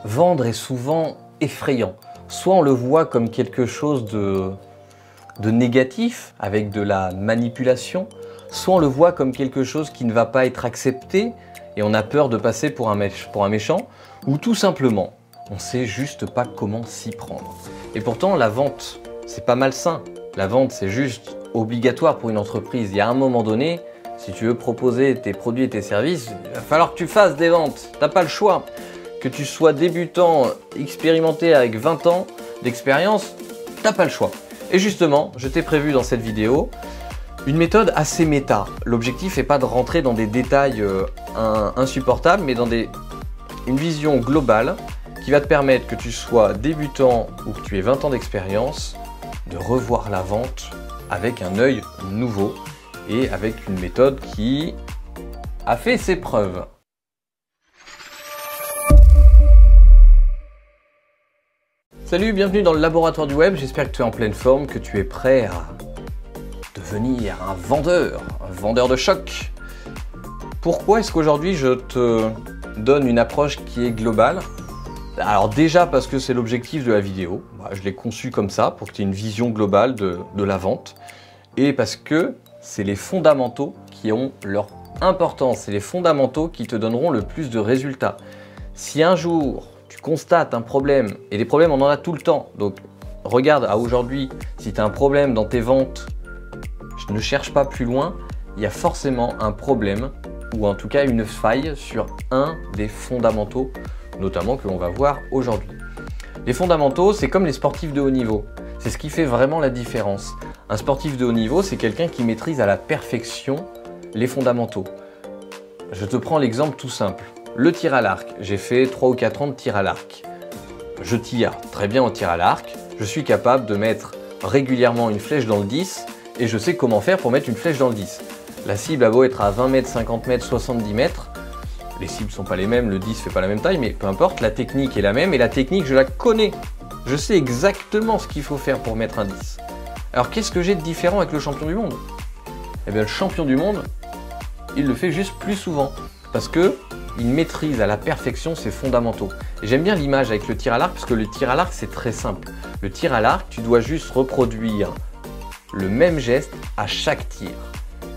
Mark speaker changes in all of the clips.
Speaker 1: Vendre est souvent effrayant. Soit on le voit comme quelque chose de négatif, avec de la manipulation, soit on le voit comme quelque chose qui ne va pas être accepté et on a peur de passer pour un méchant, ou tout simplement, on ne sait juste pas comment s'y prendre. Et pourtant, la vente, c'est pas malsain. La vente, c'est juste obligatoire pour une entreprise. Il y a un moment donné, si tu veux proposer tes produits et tes services, il va falloir que tu fasses des ventes. Tu n'as pas le choix. Que tu sois débutant, expérimenté avec 20 ans d'expérience, tu n'as pas le choix. Et justement, je t'ai prévu dans cette vidéo une méthode assez méta. L'objectif n'est pas de rentrer dans des détails insupportables, mais dans une vision globale qui va te permettre, que tu sois débutant ou que tu aies 20 ans d'expérience, de revoir la vente avec un œil nouveau et avec une méthode qui a fait ses preuves. Salut, bienvenue dans le laboratoire du web, j'espère que tu es en pleine forme, que tu es prêt à devenir un vendeur de choc. Pourquoi est-ce qu'aujourd'hui je te donne une approche qui est globale? Alors déjà parce que c'est l'objectif de la vidéo, je l'ai conçu comme ça pour que tu aies une vision globale de la vente, et parce que c'est les fondamentaux qui ont leur importance, c'est les fondamentaux qui te donneront le plus de résultats. Si un jour tu constates un problème, et des problèmes on en a tout le temps, donc regarde à aujourd'hui, si tu as un problème dans tes ventes, ne cherche pas plus loin, il y a forcément un problème ou en tout cas une faille sur un des fondamentaux, notamment que l'on va voir aujourd'hui. Les fondamentaux, c'est comme les sportifs de haut niveau, c'est ce qui fait vraiment la différence. Un sportif de haut niveau, c'est quelqu'un qui maîtrise à la perfection les fondamentaux. Je te prends l'exemple tout simple. Le tir à l'arc, j'ai fait 3 ou 4 ans de tir à l'arc. Je tire très bien au tir à l'arc, je suis capable de mettre régulièrement une flèche dans le 10 et je sais comment faire pour mettre une flèche dans le 10. La cible a beau être à 20 mètres, 50 mètres, 70 mètres, les cibles ne sont pas les mêmes, le 10 ne fait pas la même taille, mais peu importe, la technique est la même et la technique je la connais. Je sais exactement ce qu'il faut faire pour mettre un 10. Alors qu'est-ce que j'ai de différent avec le champion du monde? Eh bien le champion du monde, il le fait juste plus souvent parce que il maîtrise à la perfection ses fondamentaux. Et j'aime bien l'image avec le tir à l'arc parce que le tir à l'arc c'est très simple. Le tir à l'arc, tu dois juste reproduire le même geste à chaque tir.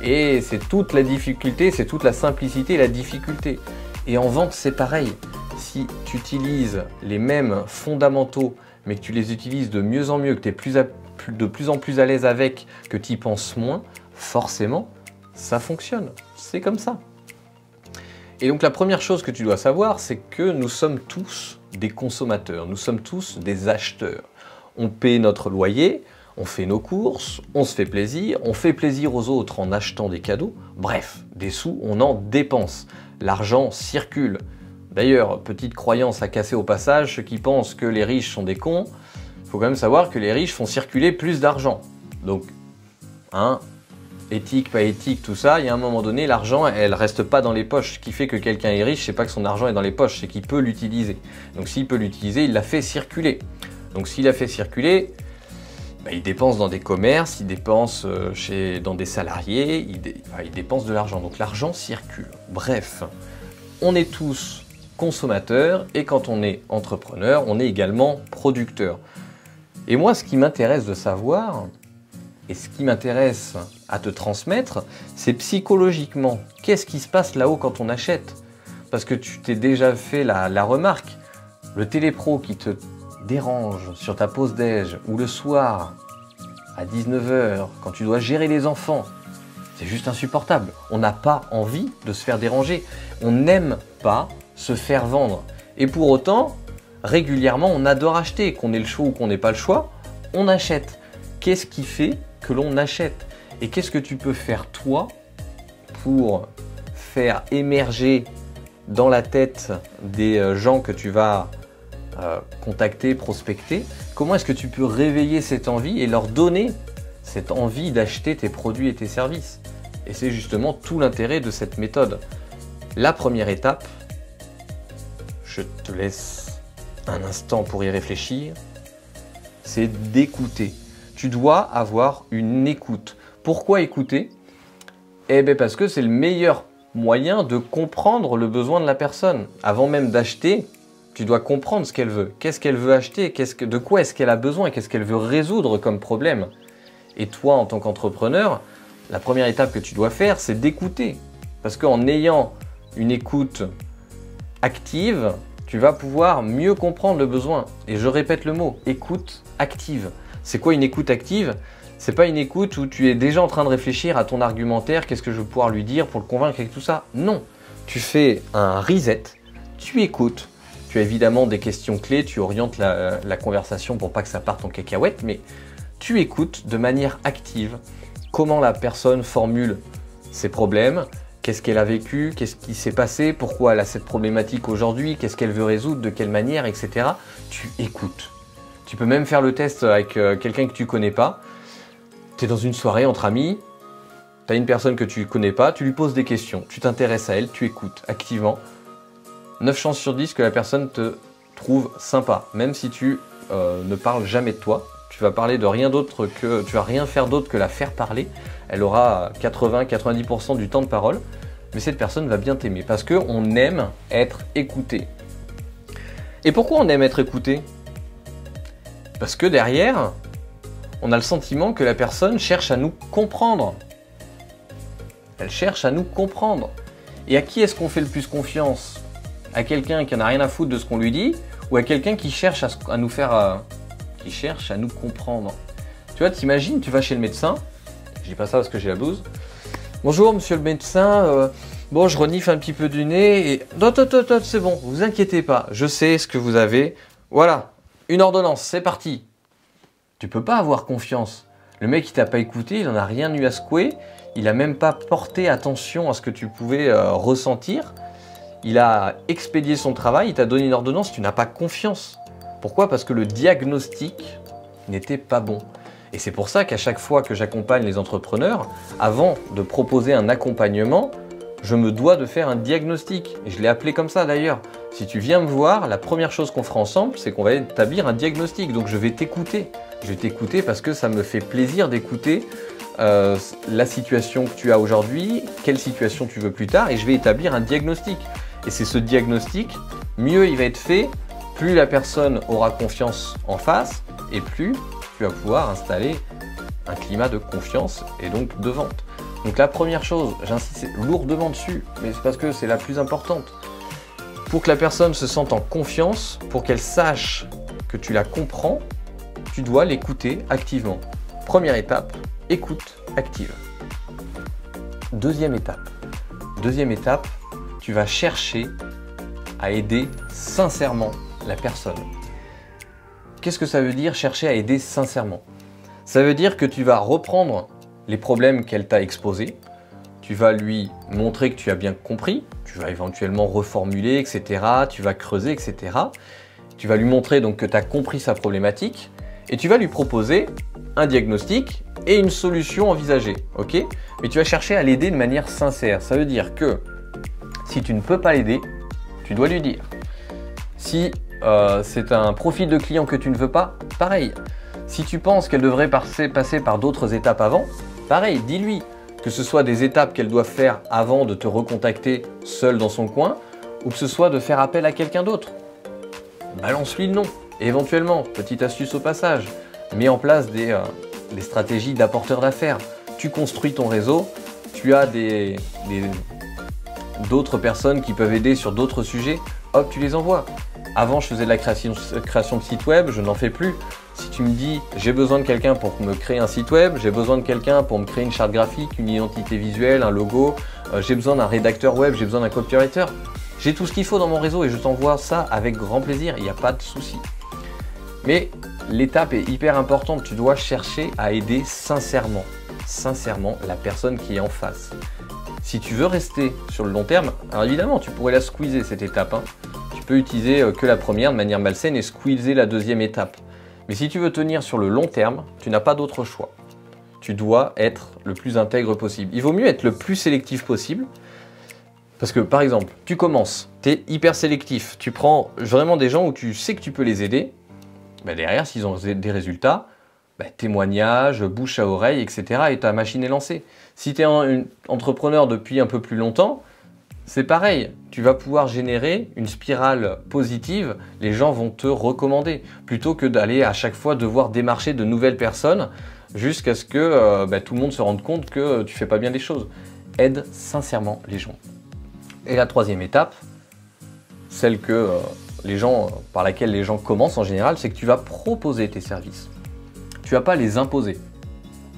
Speaker 1: Et c'est toute la difficulté, c'est toute la simplicité et la difficulté. Et en vente c'est pareil. Si tu utilises les mêmes fondamentaux mais que tu les utilises de mieux en mieux, que tu es de plus en plus à l'aise avec, que tu y penses moins, forcément ça fonctionne. C'est comme ça. Et donc la première chose que tu dois savoir, c'est que nous sommes tous des consommateurs, nous sommes tous des acheteurs. On paie notre loyer, on fait nos courses, on se fait plaisir aux autres en achetant des cadeaux. Bref, des sous, on en dépense. L'argent circule. D'ailleurs, petite croyance à casser au passage, ceux qui pensent que les riches sont des cons, il faut quand même savoir que les riches font circuler plus d'argent. Donc, éthique, pas éthique, tout ça, il y a un moment donné, l'argent, elle reste pas dans les poches. Ce qui fait que quelqu'un est riche, c'est pas que son argent est dans les poches, c'est qu'il peut l'utiliser. Donc s'il peut l'utiliser, il l'a fait circuler. Donc s'il a fait circuler, il dépense dans des commerces, il dépense dans des salariés, il dépense de l'argent. Donc l'argent circule. Bref, on est tous consommateurs et quand on est entrepreneur, on est également producteur. Et moi, ce qui m'intéresse de savoir, et ce qui m'intéresse à te transmettre, c'est psychologiquement, qu'est-ce qui se passe là-haut quand on achète? Parce que tu t'es déjà fait la remarque, le télépro qui te dérange sur ta pause déj ou le soir à 19 h quand tu dois gérer les enfants, c'est juste insupportable. On n'a pas envie de se faire déranger. On n'aime pas se faire vendre. Et pour autant, régulièrement, on adore acheter. Qu'on ait le choix ou qu'on n'ait pas le choix, on achète. Qu'est-ce qui fait que l'on achète? Et qu'est-ce que tu peux faire toi pour faire émerger dans la tête des gens que tu vas contacter, prospecter? Comment est-ce que tu peux réveiller cette envie et leur donner cette envie d'acheter tes produits et tes services? Et c'est justement tout l'intérêt de cette méthode. La première étape, je te laisse un instant pour y réfléchir, c'est d'écouter. Tu dois avoir une écoute. Pourquoi écouter? Eh bien parce que c'est le meilleur moyen de comprendre le besoin de la personne. Avant même d'acheter, Tu dois comprendre ce qu'elle veut. Qu'est-ce qu'elle veut acheter? De quoi est-ce qu'elle a besoin? Qu'est-ce qu'elle veut résoudre comme problème? Et toi, en tant qu'entrepreneur, la première étape que tu dois faire, c'est d'écouter. Parce qu'en ayant une écoute active, tu vas pouvoir mieux comprendre le besoin. Et je répète le mot, écoute active. C'est quoi une écoute active? C'est pas une écoute où tu es déjà en train de réfléchir à ton argumentaire, qu'est-ce que je vais pouvoir lui dire pour le convaincre avec tout ça. Non, tu fais un reset, tu écoutes. Tu as évidemment des questions clés, tu orientes la conversation pour pas que ça parte en cacahuète, mais tu écoutes de manière active comment la personne formule ses problèmes, qu'est-ce qu'elle a vécu, qu'est-ce qui s'est passé, pourquoi elle a cette problématique aujourd'hui, qu'est-ce qu'elle veut résoudre, de quelle manière, etc. Tu écoutes. Tu peux même faire le test avec quelqu'un que tu connais pas. Tu es dans une soirée entre amis, tu as une personne que tu connais pas, tu lui poses des questions, tu t'intéresses à elle, tu écoutes activement. 9 chances sur 10 que la personne te trouve sympa, même si tu ne parles jamais de toi. Tu vas parler de rien d'autre que, tu vas rien faire d'autre que la faire parler. Elle aura 80-90% du temps de parole, mais cette personne va bien t'aimer parce qu'on aime être écouté. Et pourquoi on aime être écouté? Parce que derrière, on a le sentiment que la personne cherche à nous comprendre. Elle cherche à nous comprendre. Et à qui est-ce qu'on fait le plus confiance? À quelqu'un qui en a rien à foutre de ce qu'on lui dit, ou à quelqu'un qui cherche à nous faire, qui cherche à nous comprendre? Tu vois, t'imagines, tu vas chez le médecin. Je dis pas ça parce que j'ai la blouse. Bonjour, monsieur le médecin. Bon, je renifle un petit peu du nez. Et... Non, c'est bon, vous inquiétez pas. Je sais ce que vous avez. Voilà, une ordonnance, c'est parti. Tu peux pas avoir confiance. Le mec, il t'a pas écouté, il en a rien eu à secouer. Il a même pas porté attention à ce que tu pouvais ressentir. Il a expédié son travail, il t'a donné une ordonnance, tu n'as pas confiance. Pourquoi? Parce que le diagnostic n'était pas bon. Et c'est pour ça qu'à chaque fois que j'accompagne les entrepreneurs, avant de proposer un accompagnement, je me dois de faire un diagnostic. Et je l'ai appelé comme ça d'ailleurs. Si tu viens me voir, la première chose qu'on fera ensemble, c'est qu'on va établir un diagnostic. Donc je vais t'écouter. Je vais t'écouter parce que ça me fait plaisir d'écouter la situation que tu as aujourd'hui, quelle situation tu veux plus tard, et je vais établir un diagnostic. Et c'est ce diagnostic, mieux il va être fait, plus la personne aura confiance en face, et plus tu vas pouvoir installer un climat de confiance et donc de vente. Donc la première chose, j'insiste lourdement dessus, mais c'est parce que c'est la plus importante. Pour que la personne se sente en confiance, pour qu'elle sache que tu la comprends, tu dois l'écouter activement. Première étape, écoute active. Deuxième étape, tu vas chercher à aider sincèrement la personne. Qu'est-ce que ça veut dire chercher à aider sincèrement? Ça veut dire que tu vas reprendre les problèmes qu'elle t'a exposés, tu vas lui montrer que tu as bien compris, tu vas éventuellement reformuler, etc. Tu vas creuser, etc. Tu vas lui montrer donc que tu as compris sa problématique et tu vas lui proposer un diagnostic et une solution envisagée, ok? Mais tu vas chercher à l'aider de manière sincère. Ça veut dire que si tu ne peux pas l'aider, tu dois lui dire. Si c'est un profil de client que tu ne veux pas, pareil. Si tu penses qu'elle devrait passer par d'autres étapes avant, pareil, dis-lui. Que ce soit des étapes qu'elle doit faire avant de te recontacter seule dans son coin, ou que ce soit de faire appel à quelqu'un d'autre. Balance-lui le nom. Et éventuellement, petite astuce au passage, mets en place des stratégies d'apporteur d'affaires. Tu construis ton réseau, tu as d'autres personnes qui peuvent aider sur d'autres sujets, hop, tu les envoies. Avant, je faisais de la création de site web, je n'en fais plus. Si tu me dis, j'ai besoin de quelqu'un pour me créer un site web, j'ai besoin de quelqu'un pour me créer une charte graphique, une identité visuelle, un logo, j'ai besoin d'un rédacteur web, j'ai besoin d'un copywriter, j'ai tout ce qu'il faut dans mon réseau et je t'envoie ça avec grand plaisir, il n'y a pas de souci. Mais l'étape est hyper importante, tu dois chercher à aider sincèrement la personne qui est en face. Si tu veux rester sur le long terme, alors évidemment tu pourrais la squeezer cette étape, hein. Tu peux utiliser que la première de manière malsaine et squeezer la deuxième étape. Mais si tu veux tenir sur le long terme, tu n'as pas d'autre choix. Tu dois être le plus intègre possible. Il vaut mieux être le plus sélectif possible. Parce que par exemple, tu commences, tu es hyper sélectif. Tu prends vraiment des gens où tu sais que tu peux les aider. Bah derrière, s'ils ont des résultats, bah, témoignages, bouche à oreille, etc. et ta machine est lancée. Si tu es un entrepreneur depuis un peu plus longtemps, c'est pareil, tu vas pouvoir générer une spirale positive, les gens vont te recommander, plutôt que d'aller à chaque fois devoir démarcher de nouvelles personnes jusqu'à ce que tout le monde se rende compte que tu fais pas bien les choses. Aide sincèrement les gens. Et la troisième étape, celle que par laquelle les gens commencent en général, c'est que tu vas proposer tes services. Tu vas pas les imposer,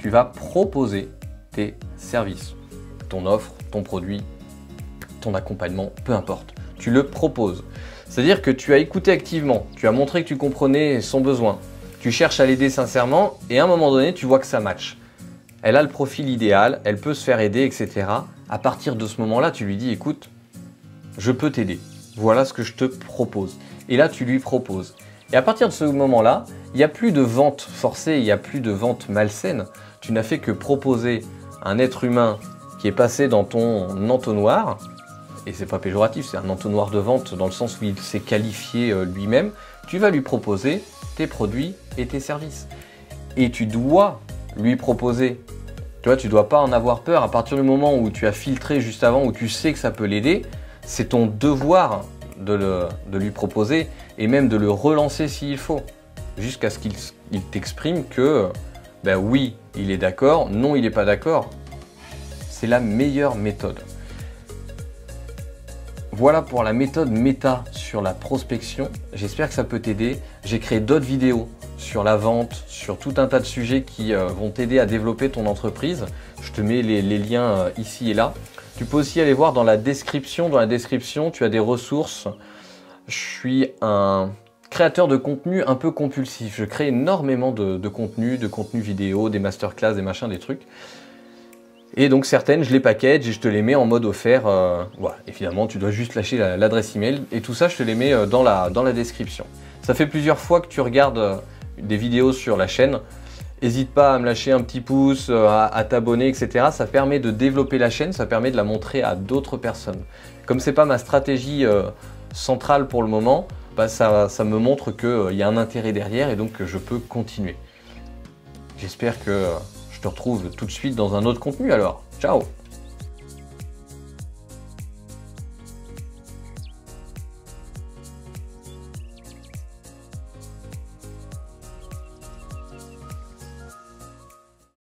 Speaker 1: tu vas proposer tes services, ton offre, ton produit, ton accompagnement, peu importe. Tu le proposes. C'est-à-dire que tu as écouté activement, tu as montré que tu comprenais son besoin, tu cherches à l'aider sincèrement et à un moment donné, tu vois que ça match. Elle a le profil idéal, elle peut se faire aider, etc. À partir de ce moment-là, tu lui dis, écoute, je peux t'aider. Voilà ce que je te propose. Et là, tu lui proposes. Et à partir de ce moment-là, il n'y a plus de vente forcée, il n'y a plus de vente malsaine. Tu n'as fait que proposer un être humain qui est passé dans ton entonnoir, et c'est pas péjoratif, c'est un entonnoir de vente dans le sens où il s'est qualifié lui-même, tu vas lui proposer tes produits et tes services. Et tu dois lui proposer, tu vois, tu dois pas en avoir peur. À partir du moment où tu as filtré juste avant, où tu sais que ça peut l'aider, c'est ton devoir de lui proposer et même de le relancer s'il faut, jusqu'à ce qu'il t'exprime que oui, il est d'accord, non, il n'est pas d'accord. C'est la meilleure méthode. Voilà pour la méthode méta sur la prospection. J'espère que ça peut t'aider. J'ai créé d'autres vidéos sur la vente, sur tout un tas de sujets qui vont t'aider à développer ton entreprise. Je te mets les liens ici et là. Tu peux aussi aller voir dans la description. Dans la description, tu as des ressources. Je suis un créateur de contenu un peu compulsif. Je crée énormément de contenu vidéo, des masterclass, des machins, des trucs. Et donc certaines, je les package et je te les mets en mode offert. Voilà. Évidemment, tu dois juste lâcher l'adresse email. Et tout ça, je te les mets dans la description. Ça fait plusieurs fois que tu regardes des vidéos sur la chaîne. N'hésite pas à me lâcher un petit pouce, à t'abonner, etc. Ça permet de développer la chaîne, ça permet de la montrer à d'autres personnes. Comme c'est pas ma stratégie centrale pour le moment, ça me montre qu'il y a un intérêt derrière et donc que je peux continuer. J'espère que je te retrouve tout de suite dans un autre contenu alors. Ciao!